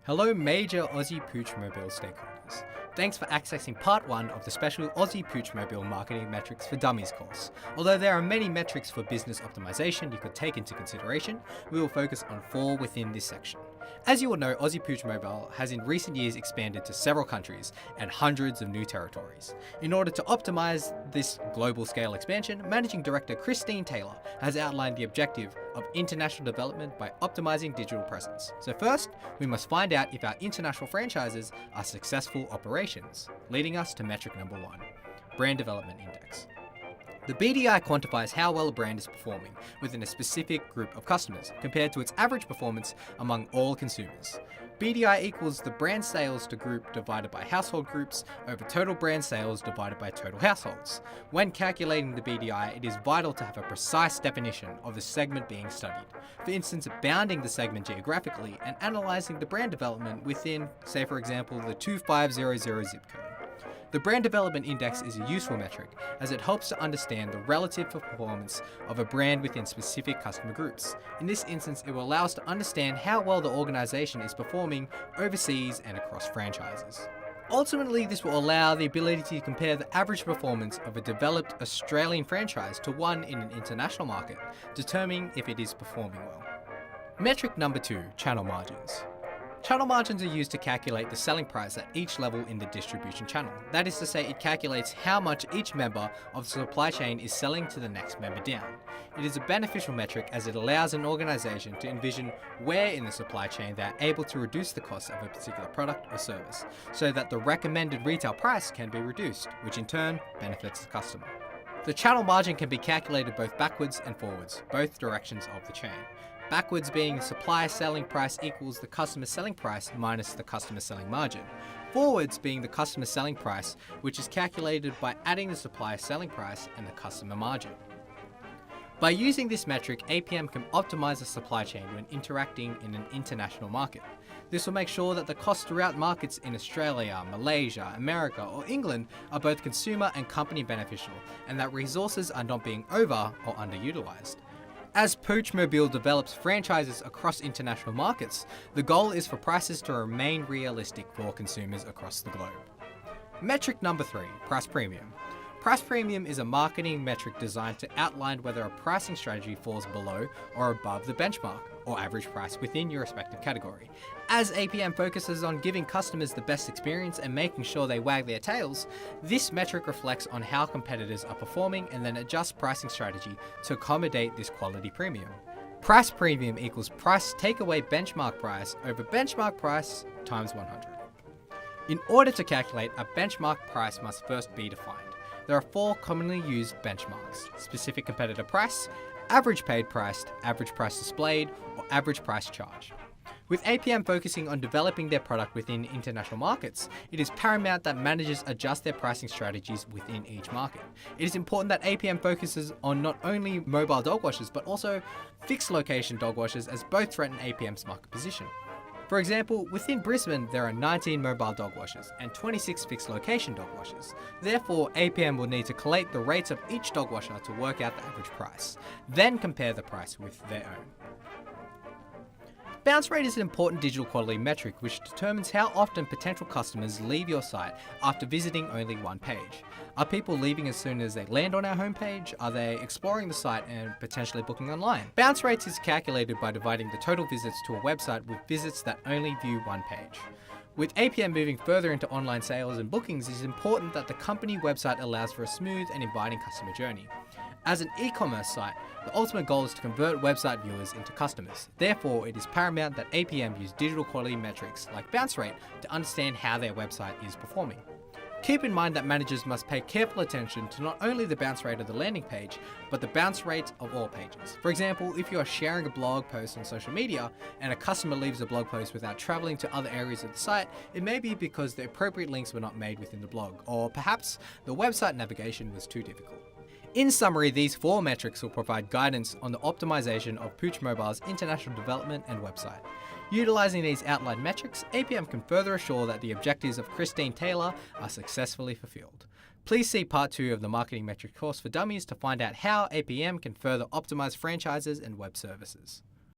Hello major Aussie Pooch Mobile stakeholders. Thanks for accessing part 1 of the special Aussie Pooch Mobile Marketing Metrics for Dummies course. Although there are many metrics for business optimization you could take into consideration, we will focus on 4 within this section. As you all know, Aussie Pooch Mobile has in recent years expanded to several countries and hundreds of new territories. In order to optimize this global scale expansion, Managing Director Christine Taylor has outlined the objective of international development by optimizing digital presence. So first, we must find out if our international franchises are successful operations, leading us to metric number 1, Brand Development Index. The BDI quantifies how well a brand is performing within a specific group of customers compared to its average performance among all consumers. BDI equals the brand sales to group divided by household groups over total brand sales divided by total households. When calculating the BDI, it is vital to have a precise definition of the segment being studied. For instance, bounding the segment geographically and analysing the brand development within, say for example, the 2500 zip code. The Brand Development Index is a useful metric as it helps to understand the relative performance of a brand within specific customer groups. In this instance, it will allow us to understand how well the organisation is performing overseas and across franchises. Ultimately, this will allow the ability to compare the average performance of a developed Australian franchise to one in an international market, determining if it is performing well. Metric number 2, channel margins. Channel margins are used to calculate the selling price at each level in the distribution channel. That is to say, it calculates how much each member of the supply chain is selling to the next member down. It is a beneficial metric as it allows an organisation to envision where in the supply chain they are able to reduce the cost of a particular product or service, so that the recommended retail price can be reduced, which in turn benefits the customer. The channel margin can be calculated both backwards and forwards, both directions of the chain. Backwards being supplier selling price equals the customer selling price minus the customer selling margin. Forwards being the customer selling price, which is calculated by adding the supplier selling price and the customer margin. By using this metric, APM can optimize the supply chain when interacting in an international market. This will make sure that the costs throughout markets in Australia, Malaysia, America, or England are both consumer and company beneficial, and that resources are not being over or underutilized. As Pooch Mobile develops franchises across international markets, the goal is for prices to remain realistic for consumers across the globe. Metric number 3, price premium. Price premium is a marketing metric designed to outline whether a pricing strategy falls below or above the benchmark or average price within your respective category. As APM focuses on giving customers the best experience and making sure they wag their tails, this metric reflects on how competitors are performing and then adjusts pricing strategy to accommodate this quality premium. Price premium equals price takeaway benchmark price over benchmark price times 100. In order to calculate, a benchmark price must first be defined. There are 4 commonly used benchmarks: specific competitor price, average paid price, average price displayed, or average price charged. With APM focusing on developing their product within international markets, it is paramount that managers adjust their pricing strategies within each market. It is important that APM focuses on not only mobile dog washers, but also fixed location dog washers, as both threaten APM's market position. For example, within Brisbane, there are 19 mobile dog washers and 26 fixed location dog washers. Therefore, APM will need to collate the rates of each dog washer to work out the average price, then compare the price with their own. Bounce rate is an important digital quality metric which determines how often potential customers leave your site after visiting only one page. Are people leaving as soon as they land on our homepage? Are they exploring the site and potentially booking online? Bounce rates is calculated by dividing the total visits to a website with visits that only view one page. With APM moving further into online sales and bookings, it is important that the company website allows for a smooth and inviting customer journey. As an e-commerce site, the ultimate goal is to convert website viewers into customers. Therefore, it is paramount that APM use digital quality metrics like bounce rate to understand how their website is performing. Keep in mind that managers must pay careful attention to not only the bounce rate of the landing page, but the bounce rate of all pages. For example, if you are sharing a blog post on social media and a customer leaves a blog post without traveling to other areas of the site, it may be because the appropriate links were not made within the blog, or perhaps the website navigation was too difficult. In summary, these 4 metrics will provide guidance on the optimization of Pooch Mobile's international development and website. Utilizing these outlined metrics, APM can further assure that the objectives of Christine Taylor are successfully fulfilled. Please see part 2 of the Marketing Metric course for Dummies to find out how APM can further optimize franchises and web services.